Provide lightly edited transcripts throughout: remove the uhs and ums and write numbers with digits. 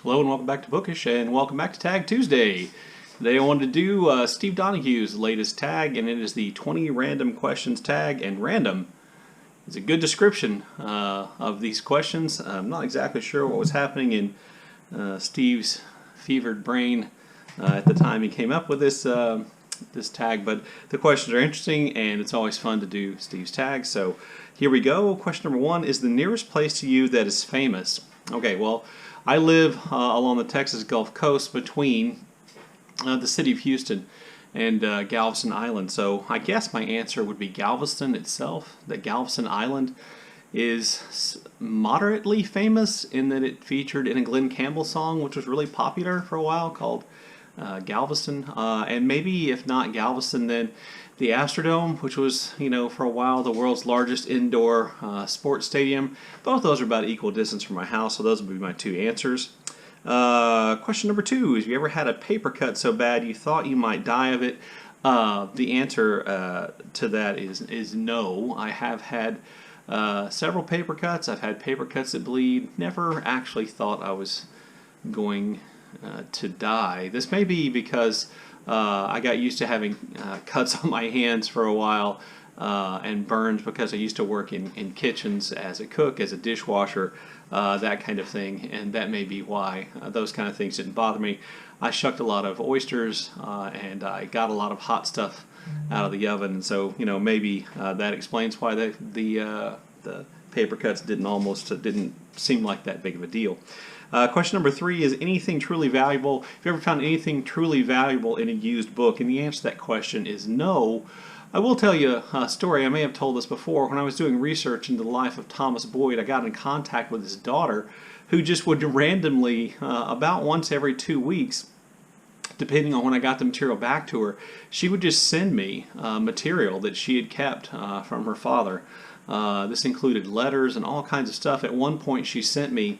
Hello and welcome back to Bookish, and welcome back to Tag Tuesday. Today I wanted to do Steve Donohue's latest tag, and it is the 20 random questions tag. And random is a good description of these questions. I'm not exactly sure what was happening in Steve's fevered brain at the time he came up with this tag, but the questions are interesting, and it's always fun to do Steve's tag. So here we go. Question number one is the nearest place to you that is famous. Okay, well, I live along the Texas Gulf Coast between the city of Houston and Galveston Island. So I guess my answer would be Galveston itself. That Galveston Island is moderately famous in that it featured in a Glenn Campbell song, which was really popular for a while, called Galveston. And maybe if not Galveston, then the Astrodome, which was, for a while the world's largest indoor sports stadium. Both those are about equal distance from my house, so those would be my two answers. Question number two is, have you ever had a paper cut so bad you thought you might die of it? The answer to that is no. I have had several paper cuts. I've had paper cuts that bleed. Never actually thought I was going to die. This may be because I got used to having cuts on my hands for a while and burns because I used to work in kitchens as a cook, as a dishwasher, that kind of thing, and that may be why those kind of things didn't bother me. I shucked a lot of oysters and I got a lot of hot stuff out of the oven, and so maybe that explains why the paper cuts didn't seem like that big of a deal. Question number three is anything truly valuable. Have you ever found anything truly valuable in a used book? And the answer to that question is no. I will tell you a story. I may have told this before. When I was doing research into the life of Thomas Boyd, I got in contact with his daughter, who just would randomly, about once every 2 weeks, depending on when I got the material back to her, she would just send me material that she had kept from her father. This included letters and all kinds of stuff. At one point she sent me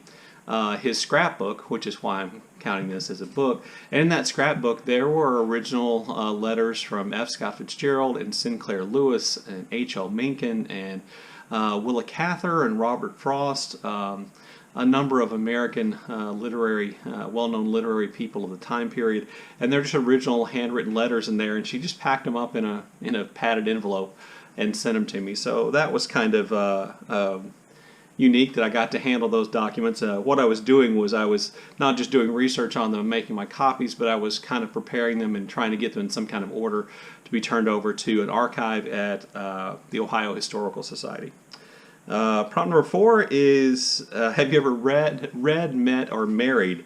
his scrapbook, which is why I'm counting this as a book. And in that scrapbook there were original letters from F. Scott Fitzgerald and Sinclair Lewis and H.L. Mencken and Willa Cather and Robert Frost, a number of American well-known literary people of the time period. And they're just original handwritten letters in there, and she just packed them up in a padded envelope and sent them to me. So that was kind of unique that I got to handle those documents. What I was doing was I was not just doing research on them and making my copies, but I was kind of preparing them and trying to get them in some kind of order to be turned over to an archive at the Ohio Historical Society. Prompt number four is, have you ever read, met, or married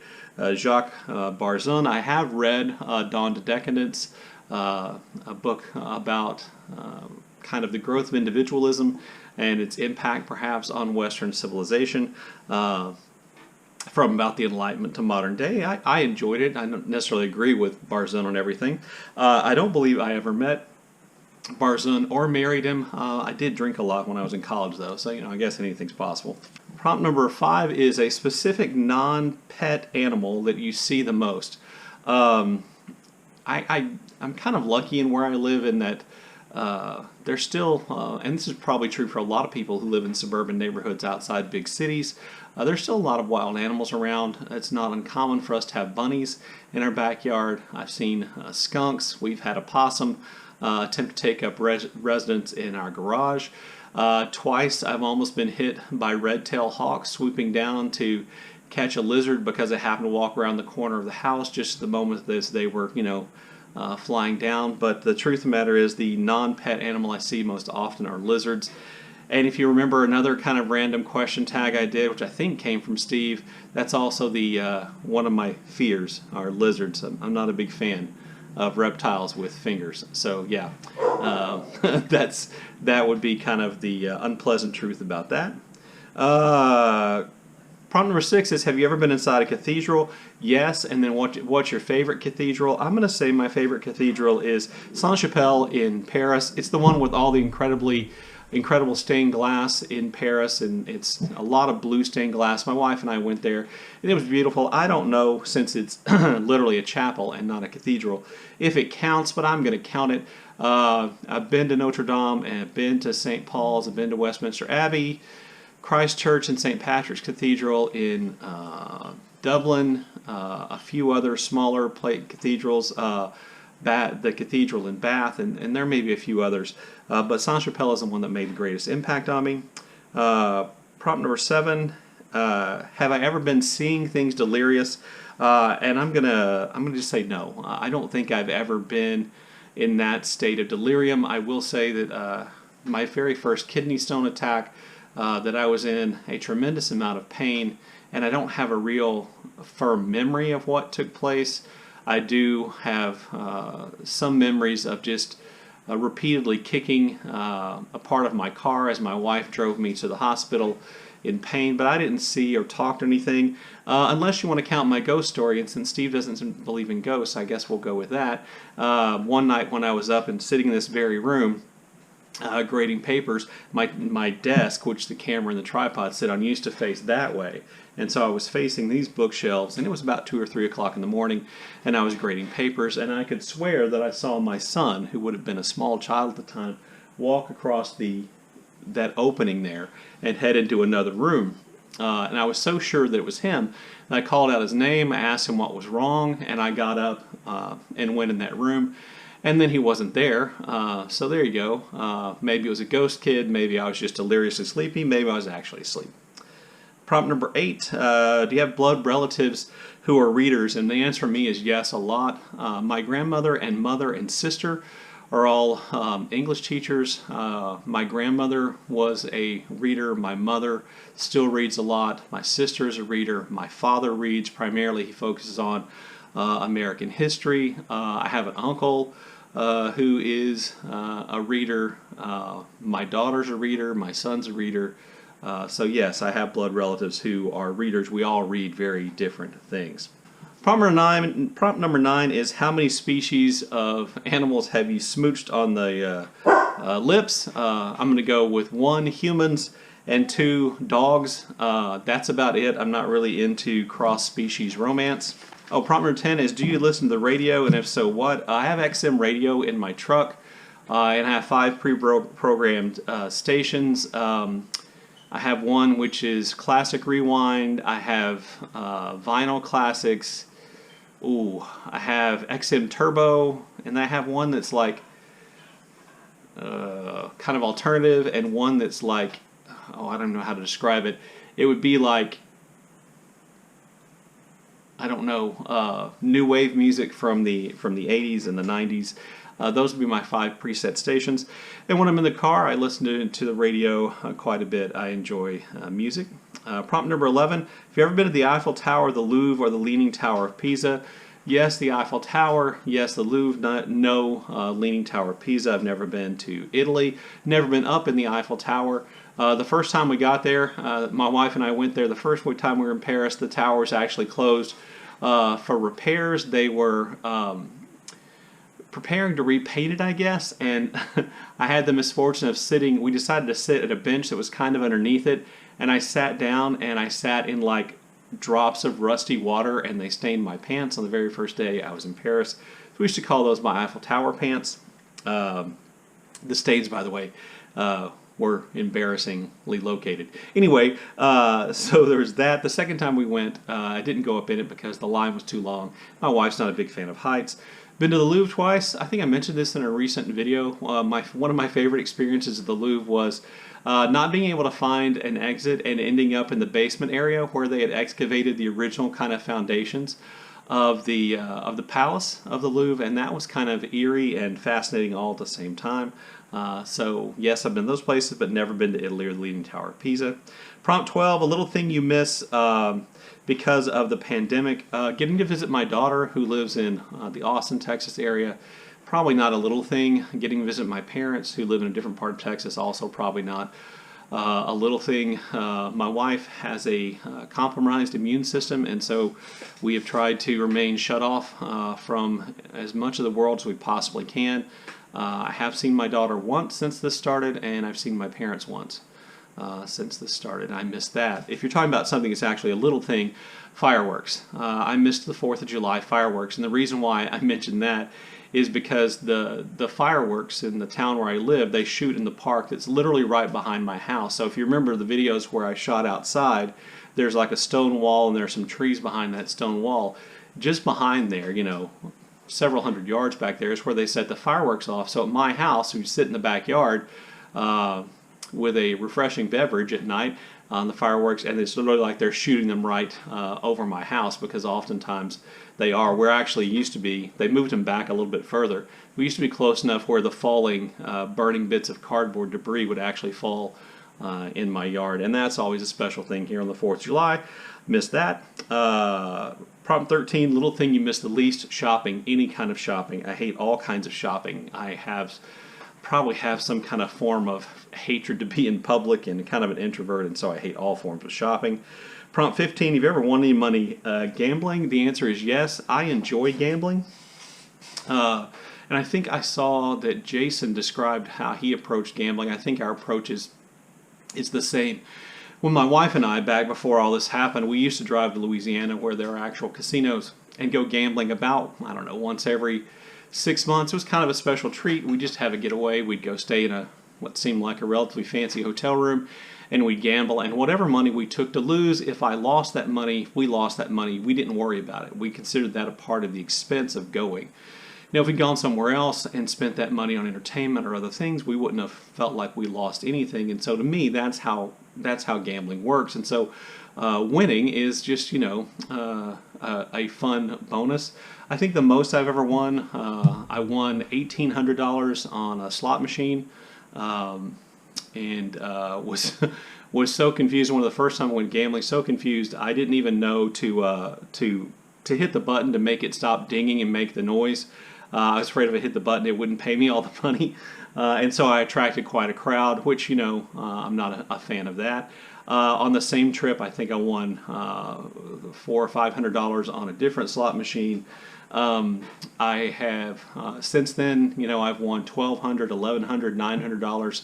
Jacques Barzun? I have read Dawn to Decadence, a book about kind of the growth of individualism and its impact perhaps on Western civilization from about the Enlightenment to modern day. I enjoyed it. I don't necessarily agree with Barzun on everything. I don't believe I ever met Barzun or married him. I did drink a lot when I was in college though, so I guess anything's possible. Prompt number five is a specific non-pet animal that you see the most. I'm kind of lucky in where I live in that there's still, and this is probably true for a lot of people who live in suburban neighborhoods outside big cities, there's still a lot of wild animals around. It's not uncommon for us to have bunnies in our backyard. I've seen skunks. We've had a possum attempt to take up residence in our garage. Twice I've almost been hit by red-tailed hawks swooping down to catch a lizard because I happened to walk around the corner of the house just at the moment as they were, flying down. But the truth of the matter is the non-pet animal I see most often are lizards. And if you remember another kind of random question tag I did, which I think came from Steve, that's also the one of my fears are lizards. I'm not a big fan of reptiles with fingers. So yeah, that would be kind of the unpleasant truth about that. Prompt number six is, have you ever been inside a cathedral? Yes, and then what's your favorite cathedral? I'm going to say my favorite cathedral is Sainte-Chapelle in Paris. It's the one with all the incredible stained glass in Paris, and it's a lot of blue stained glass. My wife and I went there, and it was beautiful. I don't know, since it's literally a chapel and not a cathedral, if it counts, but I'm going to count it. I've been to Notre Dame, and I've been to St. Paul's, I've been to Westminster Abbey, Christ Church, and St. Patrick's Cathedral in Dublin, a few other smaller cathedrals, the cathedral in Bath, and there may be a few others. But Saint-Tropez is the one that made the greatest impact on me. Prompt number 7, have I ever been seeing things delirious? And I'm gonna just say no. I don't think I've ever been in that state of delirium. I will say that my very first kidney stone attack, that I was in a tremendous amount of pain, and I don't have a real firm memory of what took place. I do have some memories of just repeatedly kicking a part of my car as my wife drove me to the hospital in pain, but I didn't see or talk to anything, unless you want to count my ghost story, and since Steve doesn't believe in ghosts, I guess we'll go with that. One night when I was up and sitting in this very room, grading papers, my desk, which the camera and the tripod sit on, used to face that way. And so I was facing these bookshelves, and it was about 2 or 3 o'clock in the morning, and I was grading papers, and I could swear that I saw my son, who would have been a small child at the time, walk across that opening there and head into another room. And I was so sure that it was him, and I called out his name, I asked him what was wrong, and I got up and went in that room. And then he wasn't there, so there you go. Maybe it was a ghost kid, maybe I was just deliriously sleepy, maybe I was actually asleep. Prompt number 8, do you have blood relatives who are readers? And the answer for me is yes, a lot. My grandmother and mother and sister are all English teachers. My grandmother was a reader. My mother still reads a lot. My sister is a reader. My father reads primarily. He focuses on American history. I have an uncle who is a reader. My daughter's a reader. My son's a reader. So yes, I have blood relatives who are readers. We all read very different things. Prompt number 9 is how many species of animals have you smooched on the lips? I'm going to go with 1, humans, and 2, dogs. That's about it. I'm not really into cross-species romance. Oh, prompt number 10 is do you listen to the radio, and if so, what? I have XM radio in my truck, and I have 5 pre-programmed stations. I have one which is Classic Rewind. I have Vinyl Classics. Ooh, I have XM Turbo, and I have one that's like kind of alternative, and one that's like, oh, I don't know how to describe it. It would be like, I don't know, new wave music from the 80s and the 90s. Those would be my 5 preset stations. And when I'm in the car, I listen to the radio quite a bit. I enjoy music. Prompt number 11, have you ever been to the Eiffel Tower, the Louvre, or the Leaning Tower of Pisa? Yes, the Eiffel Tower. Yes, the Louvre. No, Leaning Tower of Pisa. I've never been to Italy. Never been up in the Eiffel Tower. The first time we got there, my wife and I went there. The first time we were in Paris, the tower was actually closed for repairs. They were preparing to repaint it, I guess, and I had the misfortune of sitting. We decided to sit at a bench that was kind of underneath it, and I sat down, and I sat in like drops of rusty water, and they stained my pants on the very first day I was in Paris. So we used to call those my Eiffel Tower pants. The stains, by the way, were embarrassingly located. Anyway, so there was that. The second time we went, I didn't go up in it because the line was too long. My wife's not a big fan of heights. Been to the Louvre twice. I think I mentioned this in a recent video. One of my favorite experiences at the Louvre was not being able to find an exit and ending up in the basement area where they had excavated the original kind of foundations of the palace of the Louvre, and that was kind of eerie and fascinating all at the same time. So yes, I've been to those places, but never been to Italy or the Leaning Tower of Pisa. Prompt 12, a little thing you miss because of the pandemic. Getting to visit my daughter who lives in the Austin, Texas area. Probably not a little thing. Getting to visit my parents who live in a different part of Texas. Also probably not a little thing. My wife has a compromised immune system, and so we have tried to remain shut off from as much of the world as we possibly can. I have seen my daughter once since this started, and I've seen my parents once since this started. I missed that. If you're talking about something that's actually a little thing, fireworks. I missed the 4th of July fireworks, and the reason why I mentioned that is because the fireworks in the town where I live, they shoot in the park that's literally right behind my house. So if you remember the videos where I shot outside, there's like a stone wall and there's some trees behind that stone wall. Just behind there, you know, several hundred yards back there is where they set the fireworks off. So at my house, we sit in the backyard with a refreshing beverage at night on the fireworks, and it's literally like they're shooting them right over my house, because oftentimes they are. Where actually used to be, they moved them back a little bit further. We used to be close enough where the falling, burning bits of cardboard debris would actually fall in my yard, and that's always a special thing here on the 4th of July. Missed that. Problem 13, little thing you miss the least, shopping, any kind of shopping. I hate all kinds of shopping. I probably have some kind of form of hatred to be in public and kind of an introvert, and so I hate all forms of shopping. Prompt 15, have you ever won any money gambling? The answer is yes. I enjoy gambling. And I think I saw that Jason described how he approached gambling. I think our approach is the same. When my wife and I, back before all this happened, we used to drive to Louisiana where there are actual casinos and go gambling about, I don't know, once every 6 months. It was kind of a special treat. We just have a getaway. We'd go stay in what seemed like a relatively fancy hotel room, and we'd gamble. And whatever money we took to lose, if I lost that money, if we lost that money, we didn't worry about it. We considered that a part of the expense of going. Now, if we'd gone somewhere else and spent that money on entertainment or other things, we wouldn't have felt like we lost anything. And so to me, that's how gambling works. And so winning is just, you know, a fun bonus. I think the most I've ever won, I won $1,800 on a slot machine, and was so confused. One of the first time I went gambling, so confused I didn't even know to hit the button to make it stop dinging and make the noise. I was afraid if I hit the button, it wouldn't pay me all the money, and so I attracted quite a crowd, which, you know, I'm not a fan of that. On the same trip, I think I won $400 or $500 on a different slot machine. I have since then, you know, I've won $1,200, $1,100, $900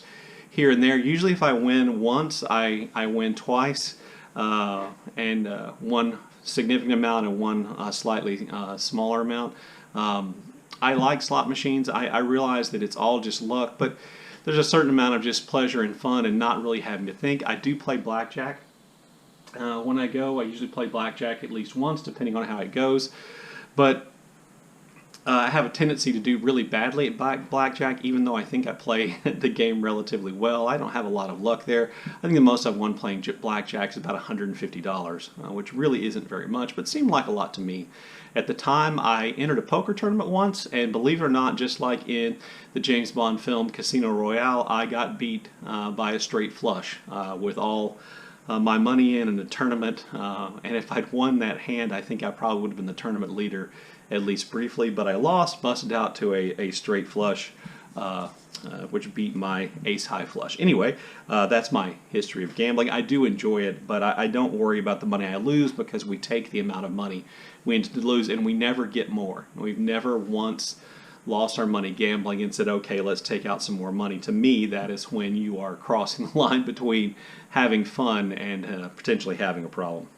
here and there. Usually, if I win once, I win twice, and one significant amount and one slightly smaller amount. I like slot machines. I realize that it's all just luck, but there's a certain amount of just pleasure and fun and not really having to think. I do play blackjack. When I go, I usually play blackjack at least once, depending on how it goes. But I have a tendency to do really badly at blackjack, even though I think I play the game relatively well. I don't have a lot of luck there. I think the most I've won playing blackjack is about $150, which really isn't very much, but seemed like a lot to me. At the time, I entered a poker tournament once, and believe it or not, just like in the James Bond film Casino Royale, I got beat by a straight flush with all my money in the tournament. And if I'd won that hand, I think I probably would have been the tournament leader, at least briefly. But I lost, busted out to a straight flush, which beat my ace-high flush. Anyway, that's my history of gambling. I do enjoy it, but I don't worry about the money I lose, because we take the amount of money we intend to lose, and we never get more. We've never once lost our money gambling and said, okay, let's take out some more money. To me, that is when you are crossing the line between having fun and potentially having a problem.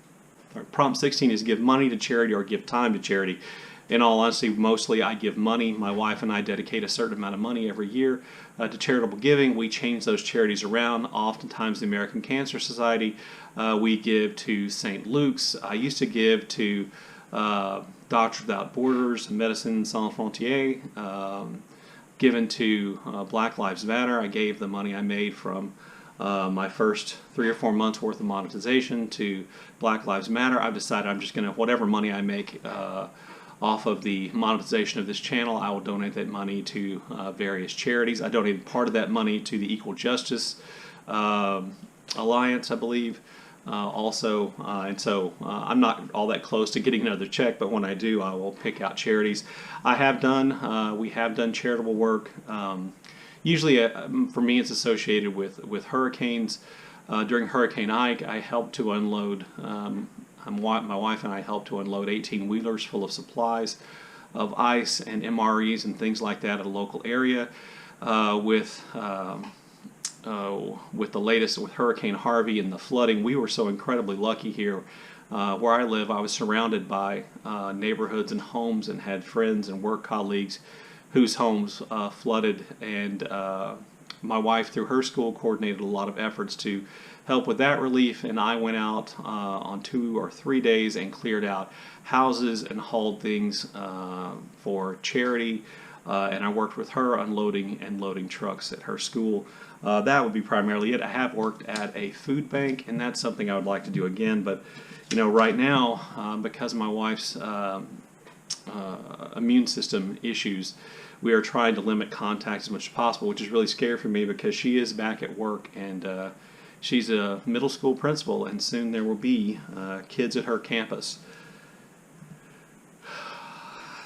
Prompt 16 is give money to charity or give time to charity. In all honesty, mostly I give money. My wife and I dedicate a certain amount of money every year to charitable giving. We change those charities around. Oftentimes the American Cancer Society, we give to St. Luke's. I used to give to Doctors Without Borders, Médecins Sans Frontières, given to Black Lives Matter. I gave the money I made from my first 3 or 4 months worth of monetization to Black Lives Matter. I've decided I'm just going to, whatever money I make off of the monetization of this channel, I will donate that money to various charities. I donated part of that money to the Equal Justice Alliance, I believe. And so I'm not all that close to getting another check, but when I do, I will pick out charities. We have done charitable work. Usually, for me, it's associated with hurricanes. During Hurricane Ike, I helped to unload, my wife and I helped to unload 18-wheelers full of supplies of ice and MREs and things like that at a local area. With the latest, with Hurricane Harvey and the flooding, we were so incredibly lucky here. Where I live, I was surrounded by neighborhoods and homes and had friends and work colleagues whose homes flooded, and my wife, through her school, coordinated a lot of efforts to help with that relief, and I went out on 2 or 3 days and cleared out houses and hauled things for charity, and I worked with her unloading and loading trucks at her school. That would be primarily it. I have worked at a food bank, and that's something I would like to do again, but right now, because of my wife's immune system issues, we are trying to limit contact as much as possible, which is really scary for me because she is back at work, and she's a middle school principal, and soon there will be kids at her campus.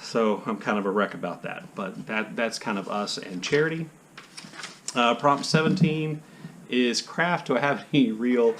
So I'm kind of a wreck about that, but that's kind of us and charity. Prompt 17 is craft. Do I have any real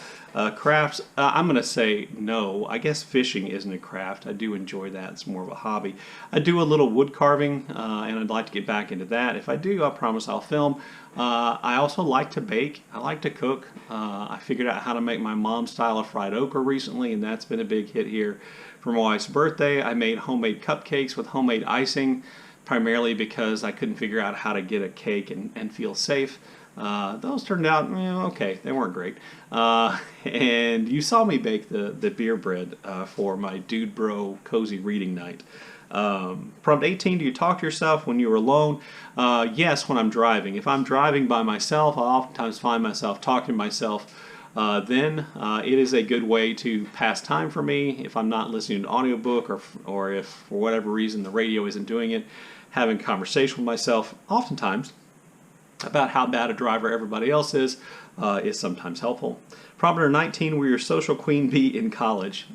crafts? I'm going to say no. I guess fishing isn't a craft. I do enjoy that. It's more of a hobby. I do a little wood carving, and I'd like to get back into that. If I do, I promise I'll film. I also like to bake. I like to cook. I figured out how to make my mom's style of fried okra recently, and that's been a big hit here. For my wife's birthday, I made homemade cupcakes with homemade icing, primarily because I couldn't figure out how to get a cake and feel safe. Those turned out okay. They weren't great. And you saw me bake the beer bread for my Dude Bro Cozy Reading Night. Prompt 18, do you talk to yourself when you're alone? Yes, when I'm driving. If I'm driving by myself, I'll oftentimes find myself talking to myself. Then it is a good way to pass time for me. If I'm not listening to an audiobook, or if for whatever reason the radio isn't doing it, having a conversation with myself, oftentimes, about how bad a driver everybody else is sometimes helpful. Prompt number 19, will your social queen be in college?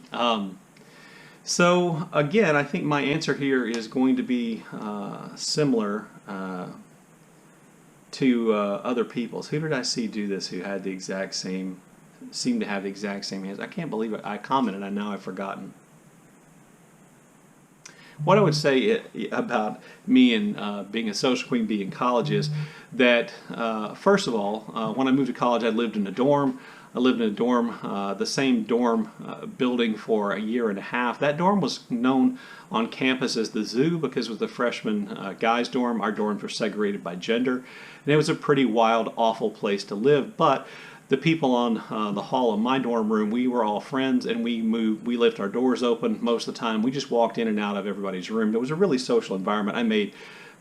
So again, I think my answer here is going to be similar to other people's. Who did I see do this who had the exact same, seemed to have the exact same answer? I can't believe it. I commented, and now I've forgotten. What I would say about me and being a social queen bee in college is that, first of all, when I moved to college, I lived in a dorm. I lived in a dorm, the same dorm building for a year and a half. That dorm was known on campus as the zoo because it was the freshman guys' dorm. Our dorms were segregated by gender. And it was a pretty wild, awful place to live. But the people on the hall of my dorm room, we were all friends, and we left our doors open most of the time. We just walked in and out of everybody's room. It was a really social environment. I made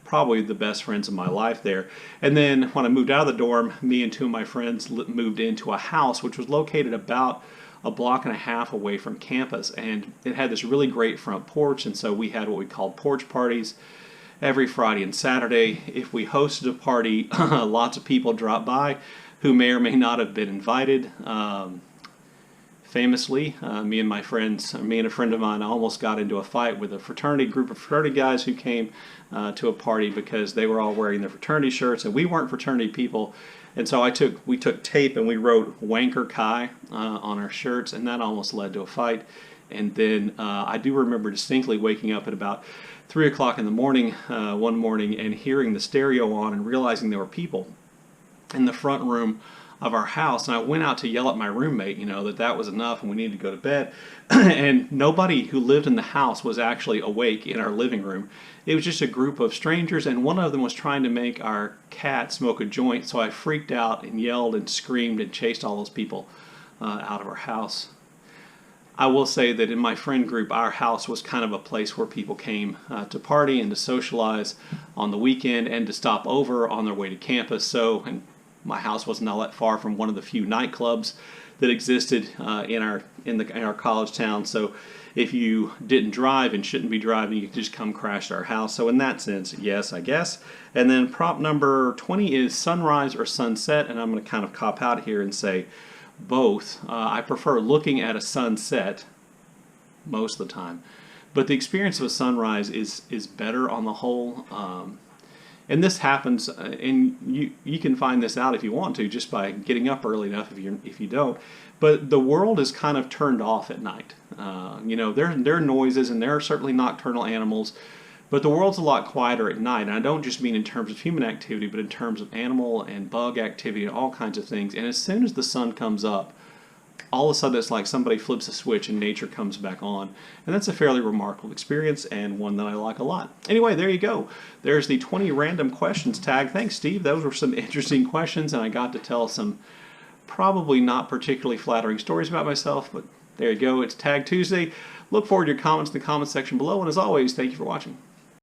probably the best friends of my life there. And then when I moved out of the dorm, me and two of my friends moved into a house which was located about a block and a half away from campus, and it had this really great front porch, and so we had what we called porch parties every Friday and Saturday. If we hosted a party, lots of people dropped by who may or may not have been invited. Famously, me and a friend of mine almost got into a fight with a group of fraternity guys who came to a party because they were all wearing their fraternity shirts, and we weren't fraternity people. And so we took tape and we wrote "Wanker Kai" on our shirts, and that almost led to a fight. And then I do remember distinctly waking up at about 3 o'clock in the morning one morning and hearing the stereo on and realizing there were people in the front room of our house, and I went out to yell at my roommate, that was enough and we needed to go to bed. And nobody who lived in the house was actually awake in our living room. It was just a group of strangers, and one of them was trying to make our cat smoke a joint, so I freaked out and yelled and screamed and chased all those people out of our house. I will say that in my friend group, our house was kind of a place where people came to party and to socialize on the weekend and to stop over on their way to campus. And my house wasn't all that far from one of the few nightclubs that existed in our college town. So if you didn't drive and shouldn't be driving, you could just come crash at our house. So in that sense, yes, I guess. And then prompt number 20 is sunrise or sunset, and I'm going to kind of cop out here and say both. I prefer looking at a sunset most of the time, but the experience of a sunrise is better on the whole. And this happens, and you can find this out if you want to, just by getting up early enough if you don't. But the world is kind of turned off at night. There are noises, and there are certainly nocturnal animals, but the world's a lot quieter at night. And I don't just mean in terms of human activity, but in terms of animal and bug activity and all kinds of things. And as soon as the sun comes up, all of a sudden it's like somebody flips a switch and nature comes back on. And that's a fairly remarkable experience and one that I like a lot. Anyway, there you go. There's the 20 random questions tag. Thanks, Steve. Those were some interesting questions, and I got to tell some probably not particularly flattering stories about myself, but there you go. It's Tag Tuesday. Look forward to your comments in the comment section below, and as always, thank you for watching.